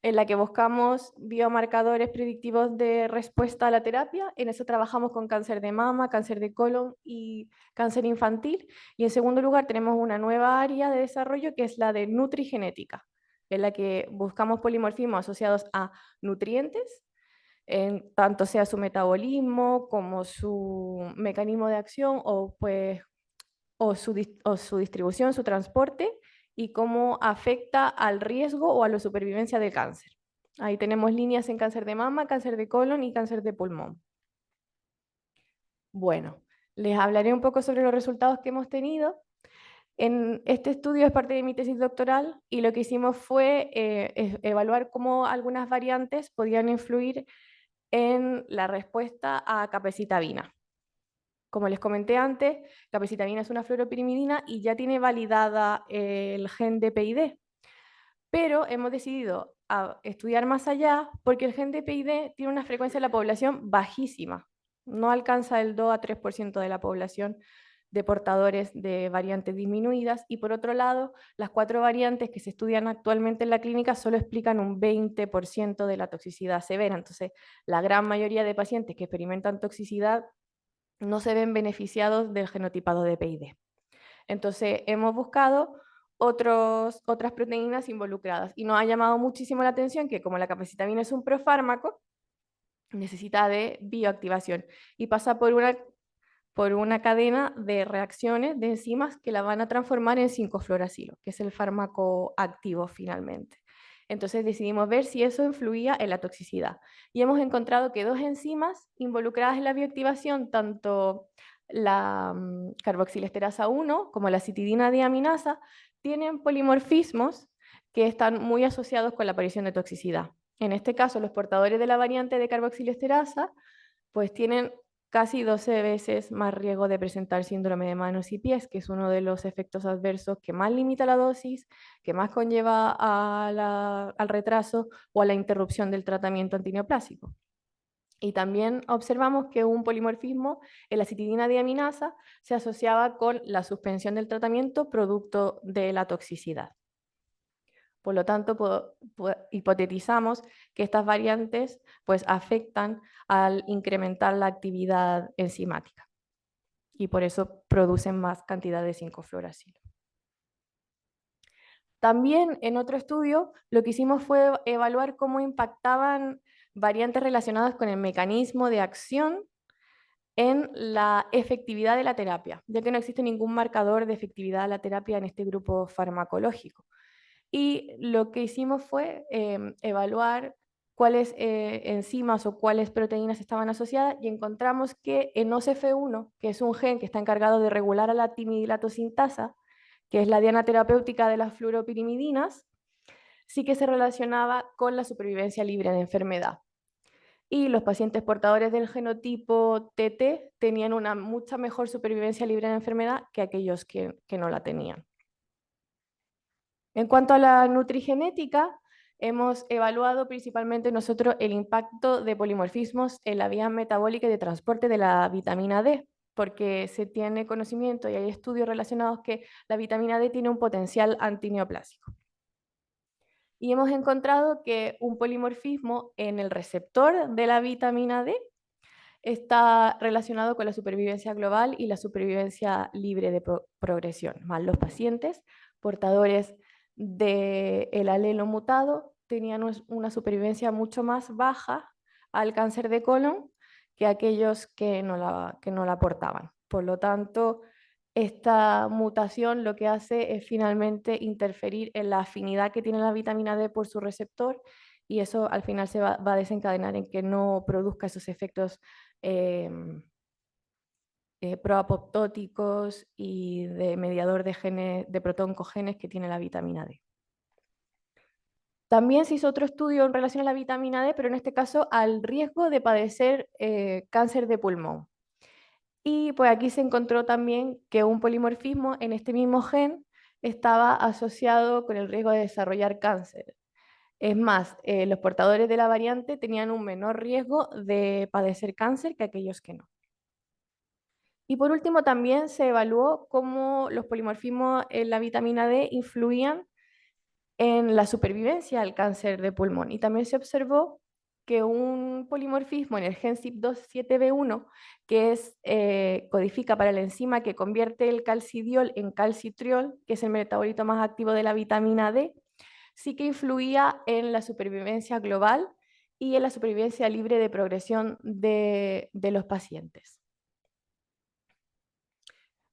en la que buscamos biomarcadores predictivos de respuesta a la terapia. En eso trabajamos con cáncer de mama, cáncer de colon y cáncer infantil. Y en segundo lugar tenemos una nueva área de desarrollo que es la de nutrigenética, en la que buscamos polimorfismos asociados a nutrientes, tanto sea su metabolismo como su mecanismo de acción o su distribución, su transporte, y cómo afecta al riesgo o a la supervivencia del cáncer. Ahí tenemos líneas en cáncer de mama, cáncer de colon y cáncer de pulmón. Bueno, les hablaré un poco sobre los resultados que hemos tenido. En este estudio es parte de mi tesis doctoral y lo que hicimos fue evaluar cómo algunas variantes podían influir en la respuesta a capecitabina. Como les comenté antes, capecitabina es una fluoropirimidina y ya tiene validada el gen de PID. Pero hemos decidido estudiar más allá porque el gen de PID tiene una frecuencia en la población bajísima. No alcanza el 2 a 3% de la población de portadores de variantes disminuidas y por otro lado, las 4 variantes que se estudian actualmente en la clínica solo explican un 20% de la toxicidad severa. Entonces, la gran mayoría de pacientes que experimentan toxicidad no se ven beneficiados del genotipado de PID. Entonces, hemos buscado otras proteínas involucradas y nos ha llamado muchísimo la atención que como la capecitabina es un profármaco, necesita de bioactivación y pasa por una cadena de reacciones de enzimas que la van a transformar en 5-fluoracilo, que es el fármaco activo finalmente. Entonces decidimos ver si eso influía en la toxicidad. Y hemos encontrado que 2 enzimas involucradas en la bioactivación, tanto la carboxilesterasa 1 como la citidina diaminasa, tienen polimorfismos que están muy asociados con la aparición de toxicidad. En este caso, los portadores de la variante de carboxilesterasa pues tienen casi 12 veces más riesgo de presentar síndrome de manos y pies, que es uno de los efectos adversos que más limita la dosis, que más conlleva al retraso o a la interrupción del tratamiento antineoplásico. Y también observamos que un polimorfismo en la citidina diaminasa se asociaba con la suspensión del tratamiento producto de la toxicidad. Por lo tanto, hipotetizamos que estas variantes pues, afectan al incrementar la actividad enzimática y por eso producen más cantidad de 5-fluoracilo. También en otro estudio lo que hicimos fue evaluar cómo impactaban variantes relacionadas con el mecanismo de acción en la efectividad de la terapia, ya que no existe ningún marcador de efectividad de la terapia en este grupo farmacológico. Y lo que hicimos fue evaluar cuáles enzimas o cuáles proteínas estaban asociadas y encontramos que en OCF1, que es un gen que está encargado de regular a la timidilatosintasa, que es la diana terapéutica de las fluoropirimidinas, sí que se relacionaba con la supervivencia libre de enfermedad. Y los pacientes portadores del genotipo TT tenían una mucha mejor supervivencia libre de enfermedad que aquellos que no la tenían. En cuanto a la nutrigenética, hemos evaluado principalmente nosotros el impacto de polimorfismos en la vía metabólica y de transporte de la vitamina D, porque se tiene conocimiento y hay estudios relacionados que la vitamina D tiene un potencial antineoplásico. Y hemos encontrado que un polimorfismo en el receptor de la vitamina D está relacionado con la supervivencia global y la supervivencia libre de progresión. Más los pacientes portadores del alelo mutado tenían una supervivencia mucho más baja al cáncer de colon que aquellos que no la portaban. Por lo tanto, esta mutación lo que hace es finalmente interferir en la afinidad que tiene la vitamina D por su receptor y eso al final se va a desencadenar en que no produzca esos efectos proapoptóticos y de mediador de genes, de protoncogenes que tiene la vitamina D. También se hizo otro estudio en relación a la vitamina D, pero en este caso al riesgo de padecer cáncer de pulmón. Y pues aquí se encontró también que un polimorfismo en este mismo gen estaba asociado con el riesgo de desarrollar cáncer. Es más, los portadores de la variante tenían un menor riesgo de padecer cáncer que aquellos que no. Y por último, también se evaluó cómo los polimorfismos en la vitamina D influían en la supervivencia al cáncer de pulmón. Y también se observó que un polimorfismo en el gen CYP27B1, que codifica para la enzima que convierte el calcidiol en calcitriol, que es el metabolito más activo de la vitamina D, sí que influía en la supervivencia global y en la supervivencia libre de progresión de los pacientes.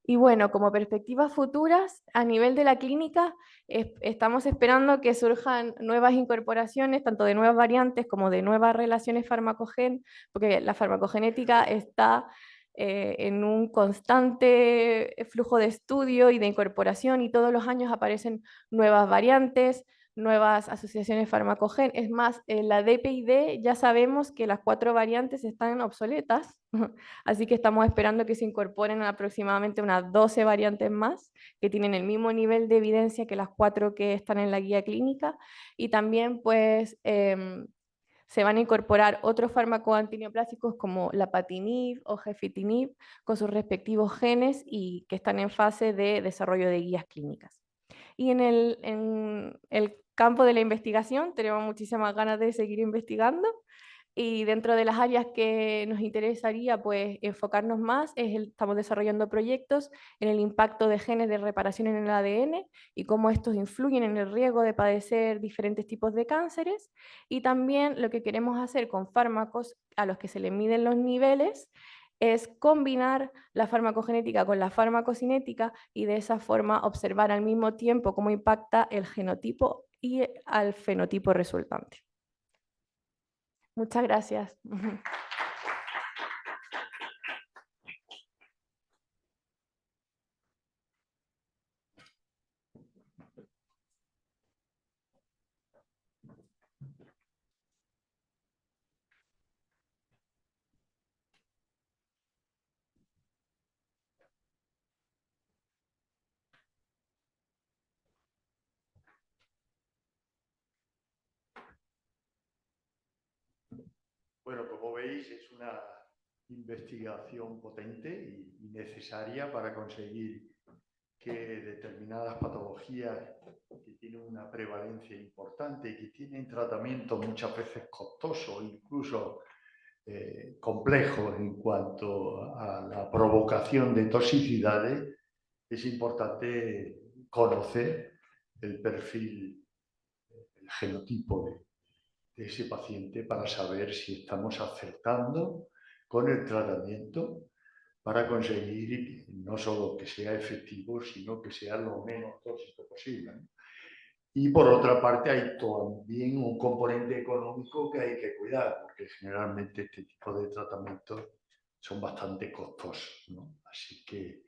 Y bueno, como perspectivas futuras, a nivel de la clínica, estamos esperando que surjan nuevas incorporaciones, tanto de nuevas variantes como de nuevas relaciones farmacogen, porque la farmacogenética está en un constante flujo de estudio y de incorporación y todos los años aparecen nuevas variantes, nuevas asociaciones farmacogen. Es más, en la DPID ya sabemos que las 4 variantes están obsoletas, así que estamos esperando que se incorporen aproximadamente unas 12 variantes más que tienen el mismo nivel de evidencia que las 4 que están en la guía clínica y también pues se van a incorporar otros fármacos antineoplásicos como lapatinib o gefitinib con sus respectivos genes y que están en fase de desarrollo de guías clínicas. Y en el campo de la investigación tenemos muchísimas ganas de seguir investigando. Y dentro de las áreas que nos interesaría pues, enfocarnos más, estamos desarrollando proyectos en el impacto de genes de reparación en el ADN y cómo estos influyen en el riesgo de padecer diferentes tipos de cánceres. Y también lo que queremos hacer con fármacos a los que se le miden los niveles es combinar la farmacogenética con la farmacocinética y de esa forma observar al mismo tiempo cómo impacta el genotipo y al fenotipo resultante. Muchas gracias. Bueno, como veis, es una investigación potente y necesaria para conseguir que determinadas patologías que tienen una prevalencia importante y que tienen tratamiento muchas veces costoso, incluso complejo en cuanto a la provocación de toxicidades, es importante conocer el perfil, el genotipo de ese paciente para saber si estamos acertando con el tratamiento para conseguir no solo que sea efectivo, sino que sea lo menos tóxico posible, ¿no? Y por otra parte hay también un componente económico que hay que cuidar, porque generalmente este tipo de tratamientos son bastante costosos, ¿no? Así que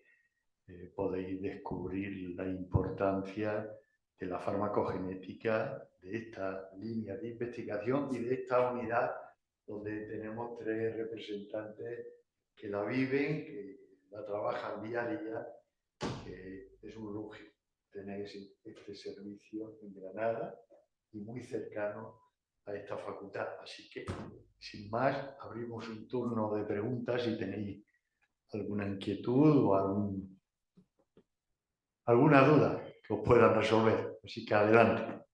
podéis descubrir la importancia de la farmacogenética, de esta línea de investigación y de esta unidad donde tenemos tres representantes que la viven, que la trabajan día a día, que es un lujo tener este servicio en Granada y muy cercano a esta facultad. Así que, sin más, abrimos un turno de preguntas si tenéis alguna inquietud o alguna duda que os puedan resolver. Así que adelante.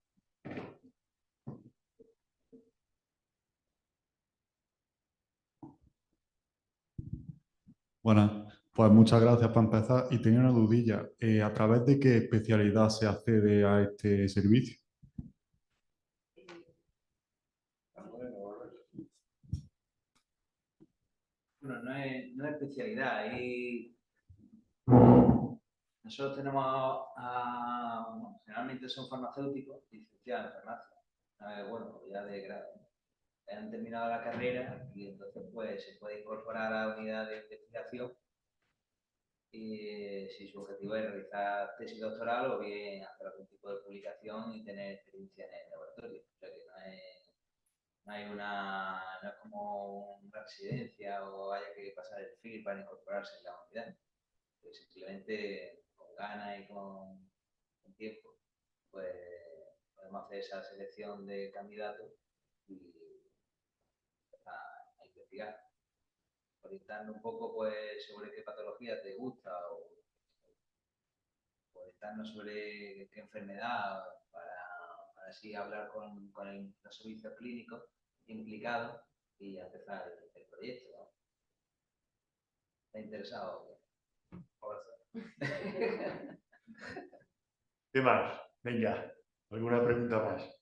Bueno, pues muchas gracias para empezar. Y tenía una dudilla. ¿A través de qué especialidad se accede a este servicio? Bueno, no es especialidad. Nosotros tenemos bueno, generalmente son farmacéuticos licenciados en farmacia. Bueno, ya de grado. Han terminado la carrera y entonces pues se puede incorporar a la unidad de investigación si su objetivo es realizar tesis doctoral o bien hacer algún tipo de publicación y tener experiencia en el laboratorio. O sea que no es como una residencia o haya que pasar el FIR para incorporarse en la unidad. Pues simplemente con ganas y con tiempo, pues podemos hacer esa selección de candidatos y empezar a investigar, orientando un poco pues sobre qué patología te gusta o orientarnos sobre qué enfermedad para así hablar con los servicios clínicos implicados y empezar el proyecto, ¿no? ¿Está interesado? ¿Qué más? Venga, ¿alguna pregunta más?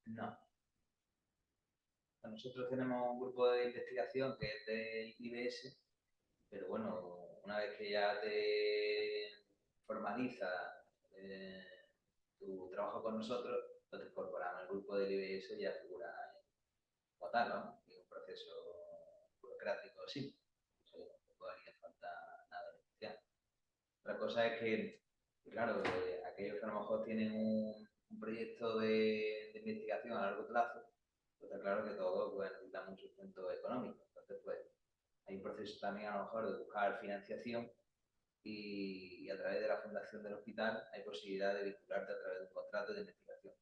No. Nosotros tenemos un grupo de investigación que es del IBS, pero bueno, una vez que ya te formaliza tu trabajo con nosotros, lo te incorporamos al grupo del IBS y ya figura como tal, ¿no? Y un proceso burocrático simple. O sea, tampoco haría falta nada especial. Otra cosa es que, claro, aquellos que a lo mejor tienen un proyecto de investigación a largo plazo, pues está claro que todo pues, necesita un sustento económico. Entonces, pues, hay un proceso también a lo mejor de buscar financiación y a través de la fundación del hospital hay posibilidad de vincularte a través de un contrato de investigación.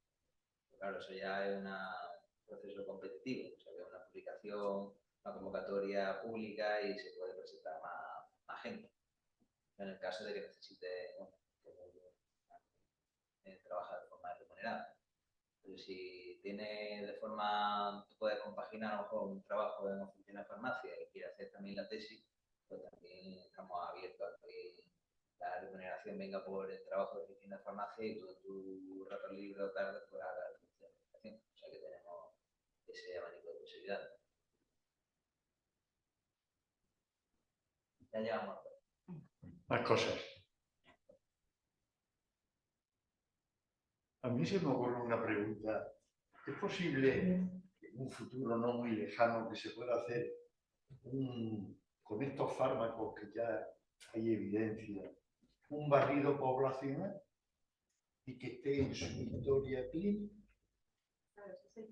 Pero claro, eso ya es un proceso competitivo, o sea, que es una publicación, una convocatoria pública y se puede presentar más gente. En el caso de que necesite, bueno, que trabaja de forma remunerada. Pero si tiene de forma, tú puedes compaginar a lo mejor un trabajo en oficina de farmacia y quieres hacer también la tesis, pues también estamos abiertos a que la remuneración venga por el trabajo de oficina de farmacia y tú en tu rato libre o tarde puedas hacer la remuneración. O sea que tenemos ese abanico de posibilidades. Ya llevamos. Más cosas. A mí se me ocurre una pregunta. ¿Es posible en un futuro no muy lejano que se pueda hacer con estos fármacos que ya hay evidencia, un barrido poblacional y que esté en su historia clínica? Claro, ese es el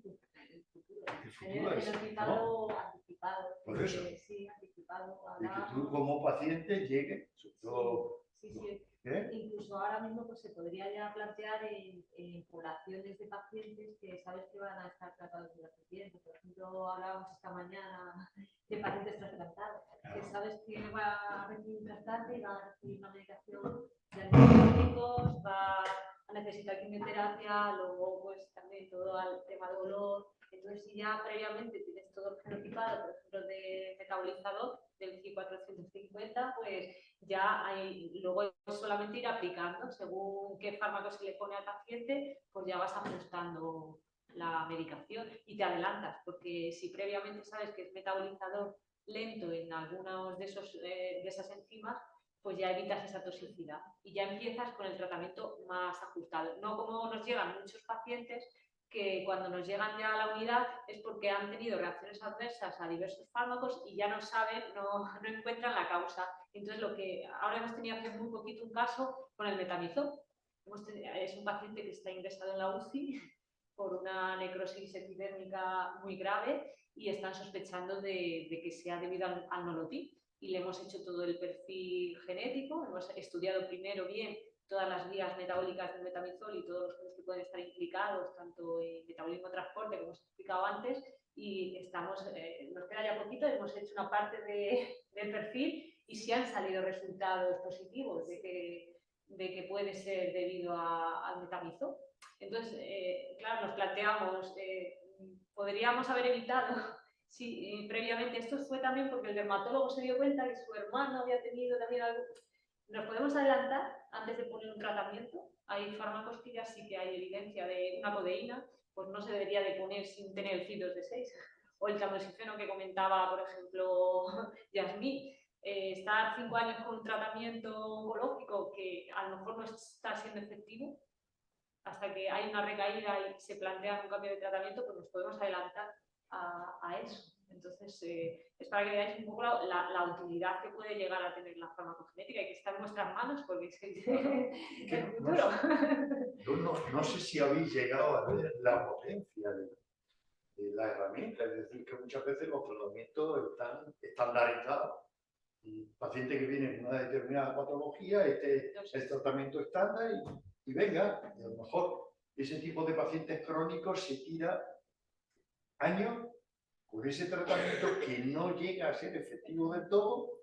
futuro. El futuro es, anticipado, anticipado. Por eso. Sí, anticipado. De que tú como paciente llegues. Sí. ¿Eh? Incluso ahora mismo pues, se podría ya plantear en poblaciones de pacientes que sabes que van a estar tratados durante tiempo. Por ejemplo, hablábamos esta mañana de pacientes trasplantados, que sabes que va a recibir un trasplante y va a recibir una medicación de antibióticos, va a necesitar quimioterapia, luego pues también todo el tema de dolor. Entonces, si ya previamente tienes todo genotipado, por ejemplo, de metabolizador del C450, pues ya hay, luego es solamente ir aplicando, según qué fármaco se le pone al paciente, pues ya vas ajustando la medicación y te adelantas, porque si previamente sabes que es metabolizador lento en algunos de esas enzimas, pues ya evitas esa toxicidad y ya empiezas con el tratamiento más ajustado. No como nos llegan muchos pacientes que cuando nos llegan ya a la unidad es porque han tenido reacciones adversas a diversos fármacos y ya no saben, no encuentran la causa. Entonces, ahora hemos tenido hace muy poquito un caso con el metamizol. Es un paciente que está ingresado en la UCI por una necrosis epidérmica muy grave y están sospechando de que sea debido al nolotil. Y le hemos hecho todo el perfil genético, hemos estudiado primero bien todas las vías metabólicas del metamizol y todos los genes que pueden estar implicados, tanto en metabolismo transporte, como hemos explicado antes, y nos queda ya poquito, hemos hecho una parte del perfil y sí han salido resultados positivos de que puede ser debido al metamizol. Entonces, claro, nos planteamos, podríamos haber evitado, si previamente esto fue también porque el dermatólogo se dio cuenta que su hermano había tenido también algo. Nos podemos adelantar antes de poner un tratamiento. Hay fármacos que ya sí que hay evidencia de una codeína, pues no se debería de poner sin tener el FIDOS de 6. O el tamoxifeno que comentaba, por ejemplo, Yasmín. Estar 5 años con un tratamiento oncológico que a lo mejor no está siendo efectivo, hasta que hay una recaída y se plantea un cambio de tratamiento, pues nos podemos adelantar a eso. Entonces, es para que veáis un poco la utilidad que puede llegar a tener la farmacogenética y que está en vuestras manos porque es el futuro. No sé si habéis llegado a ver la potencia de la herramienta, es decir, que muchas veces los tratamientos están estandarizados. Y el paciente que viene con una determinada patología, este es el tratamiento estándar y venga, y a lo mejor ese tipo de pacientes crónicos se tira años con ese tratamiento que no llega a ser efectivo del todo,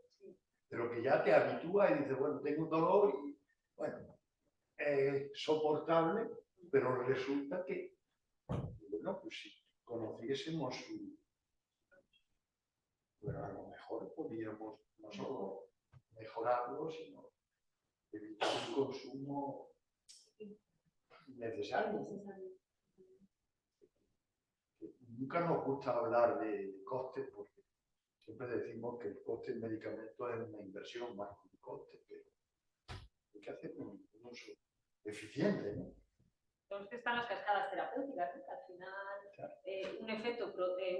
pero que ya te habitúa y dices, bueno, tengo un dolor y, bueno, es soportable, pero resulta que, bueno, pues si conociésemos bueno, a lo mejor podríamos no solo mejorarlo, sino evitar un consumo innecesario. Nunca nos gusta hablar de costes porque siempre decimos que el coste del medicamento es una inversión más que un coste, pero hay que hacer un uso eficiente, ¿no? Son que están las cascadas terapéuticas, ¿no? Al final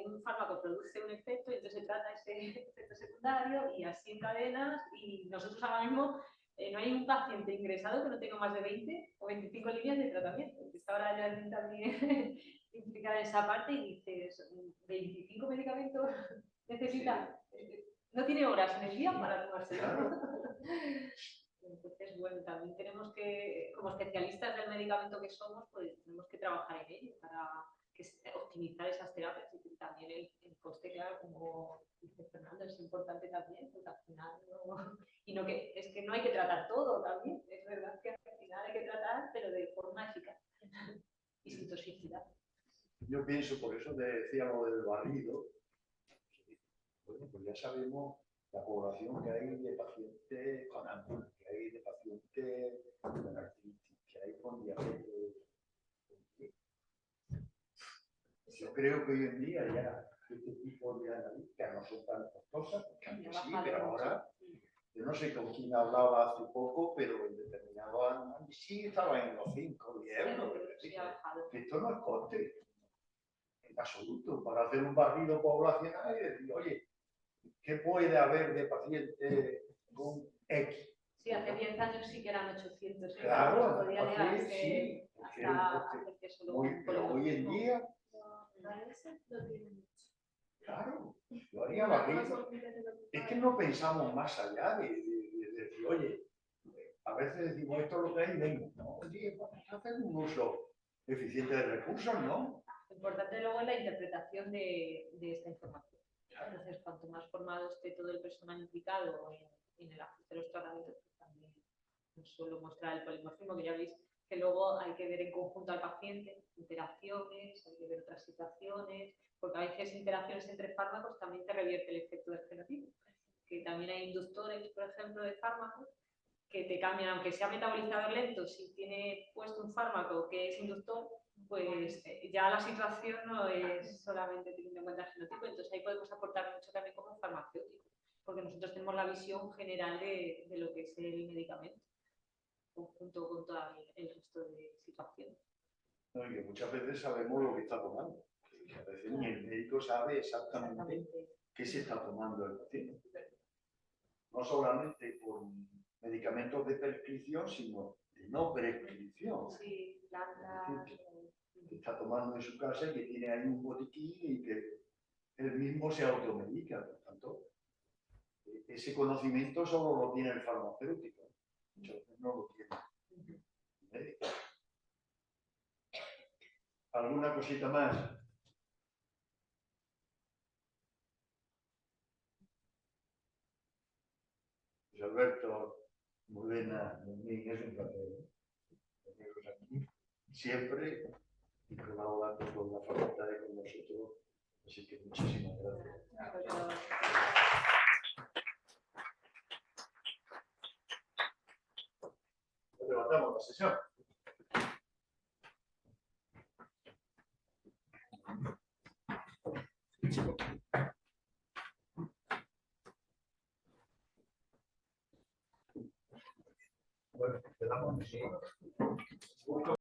un fármaco produce un efecto y entonces se trata ese efecto secundario y así en cadenas y nosotros ahora mismo no hay un paciente ingresado que no tenga más de 20 o 25 líneas de tratamiento. Está ahora ya también implicada en esa parte y dices, 25 medicamentos necesita, no tiene horas en el día para tomarse. Claro. Entonces, bueno, también tenemos que, como especialistas del medicamento que somos, pues tenemos que trabajar en ello para que es optimizar esas terapias y que también el coste, claro, como dice Fernando, es importante también, porque al final y no que, es que no hay que tratar todo también, es verdad que al final hay que tratar, pero de forma eficaz y sin toxicidad. Yo pienso, por eso te decía lo del barrido, bueno, pues ya sabemos la población que hay de pacientes con hambre, que hay de pacientes con artritis, que hay con diabetes. Yo creo que hoy en día ya este tipo de analíticas no son tan costosas, porque antes sí, pero ahora, yo no sé con quién hablaba hace poco, pero en determinado análisis sí estaba en los 5 o 10 euros. Esto no es coste, en absoluto, para hacer un barrido poblacional y decir, oye, ¿qué puede haber de pacientes con X? Sí, hace 10 años sí que eran 800 euros. Claro, podía llegar a ser sí, pero hoy en día, claro, yo haría barrido. Es que no pensamos más allá de decir, oye, a veces decimos esto es lo que hay, venga, no, oye, vamos a hacer un uso eficiente de recursos, ¿no? Lo importante luego es la interpretación de esta información. Entonces, cuanto más formado esté todo el personal implicado en el ajuste de los tratamientos, pues también no solo mostrar el polimorfismo, que ya veis que luego hay que ver en conjunto al paciente, interacciones, hay que ver otras situaciones, porque a veces interacciones entre fármacos también te revierte el efecto del fenotipo. Que también hay inductores, por ejemplo, de fármacos que te cambian, aunque sea metabolizador lento, si tiene puesto un fármaco que es inductor, pues ya la situación no es solamente teniendo en cuenta el genotipo, entonces ahí podemos aportar mucho también como farmacéutico, porque nosotros tenemos la visión general de lo que es el medicamento, junto con todo el resto de situaciones. No, y que muchas veces sabemos lo que está tomando, que a veces ni el médico sabe exactamente qué se está tomando el paciente. No solamente con medicamentos de prescripción, sino de no prescripción. Sí, que está tomando en su casa y que tiene ahí un botiquín y que él mismo se automedica. Por tanto, ese conocimiento solo lo tiene el farmacéutico. Muchas veces no lo tiene el médico. ¿Alguna cosita más? Pues Alberto, Morena, Domín, es un placer tenerlos aquí siempre y colaborando con la facultad y con nosotros. Así que muchísimas gracias. Levantamos la sesión. Bueno, quedamos.